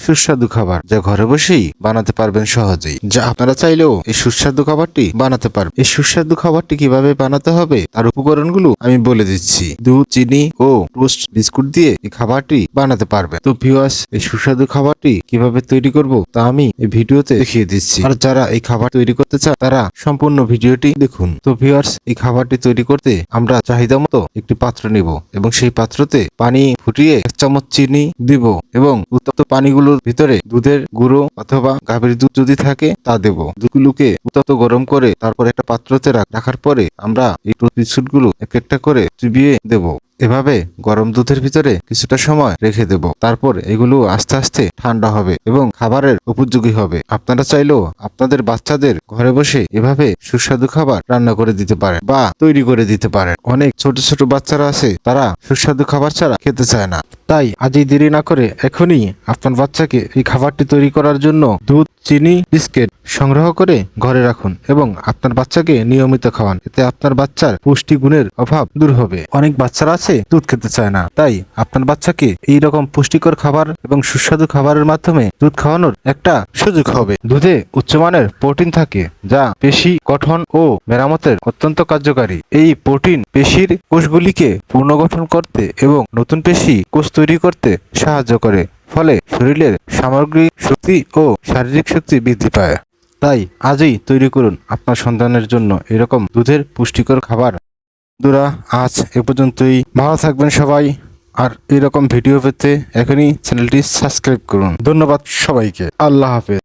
সুস্বাদু খাবার যা ঘরে বসেই বানাতে পারবেন সহজেই, যা আপনারা চাইলেও এই সুস্বাদু খাবারটি বানাতে পারবেন। এই সুস্বাদু খাবারটি কিভাবে বানাতে হবে তার উপকরণগুলো আমি বলে দিচ্ছি। দুধ, চিনি ও টোস্ট বিস্কুট দিয়ে এই খাবারটি বানাতে পারবেন। তো ভিউয়ার্স, এই সুস্বাদু খাবারটি কিভাবে তৈরি করব তা আমি এই ভিডিওতে দেখিয়ে দিচ্ছি। আর যারা এই খাবার তৈরি করতে চান তারা সম্পূর্ণ ভিডিওটি দেখুন। তো ভিউয়ার্স, এই খাবারটি তৈরি করতে আমরা চাহিদা মতো একটি পাত্র নিব এবং সেই পাত্রতে পানি ফুটিয়ে 1 চামচ চিনি দিব এবং উত্তপ্ত পানিগুলোর ভিতরে দুধের গুঁড়ো অথবা গাভীর দুধ যদি থাকে তা দেব। দুধগুলোকে উত্তপ্ত গরম করে তারপর একটা পাত্রতে রাখার পরে আমরা এই টোস্ট বিস্কুটগুলো এক একটা করে চুবিয়ে দেব। এভাবে গরম দুধের ভিতরে কিছুটা সময় রেখে দেব। তারপর এগুলো আস্তে আস্তে ঠান্ডা হবে এবং খাবারের উপযোগী হবে। আপনারা চাইলেও আপনাদের বাচ্চাদের ঘরে বসে এভাবে সুস্বাদু খাবার রান্না করে দিতে পারেন বা তৈরি করে দিতে পারেন। অনেক ছোট ছোট বাচ্চারা আছে, তারা সুস্বাদু খাবার ছাড়া খেতে চায় না। তাই আজই দেরি না করে এখনই আপনার বাচ্চাকে এই খাবারটি তৈরি করার জন্য দুধ, চিনি, বিস্কিট সংগ্রহ করে ঘরে রাখুন এবং আপনার বাচ্চাকে নিয়মিত খাওয়ান। এতে আপনার বাচ্চার পুষ্টিগুণের অভাব দূর হবে। অনেক বাচ্চারা আছে দুধ খেতে চায় না, তাই আপনার বাচ্চাকে এই রকম পুষ্টিকর খাবার এবং সুস্বাদু খাবারের মাধ্যমে দুধ খাওয়ানোর একটা সুযোগ হবে। দুধে উচ্চমানের প্রোটিন থাকে যা পেশি গঠন ও মেরামতের অত্যন্ত কার্যকারী। এই প্রোটিন পেশির কোষগুলিকে পুনর্গঠন করতে এবং নতুন পেশি কোষ তৈরি করতে সাহায্য করে, ফলে শরীরের সামগ্রিক শক্তি ও শারীরিক শক্তি বৃদ্ধি পায়। তাই আজই তৈরি করুন আপনার সন্তানের জন্য এরকম দুধের পুষ্টিকর খাবার। বন্ধুরা, আজ এ পর্যন্তই। ভালো থাকবেন সবাই, আর এরকম ভিডিও পেতে এখনই চ্যানেলটি সাবস্ক্রাইব করুন। ধন্যবাদ সবাইকে। আল্লাহ হাফেজ।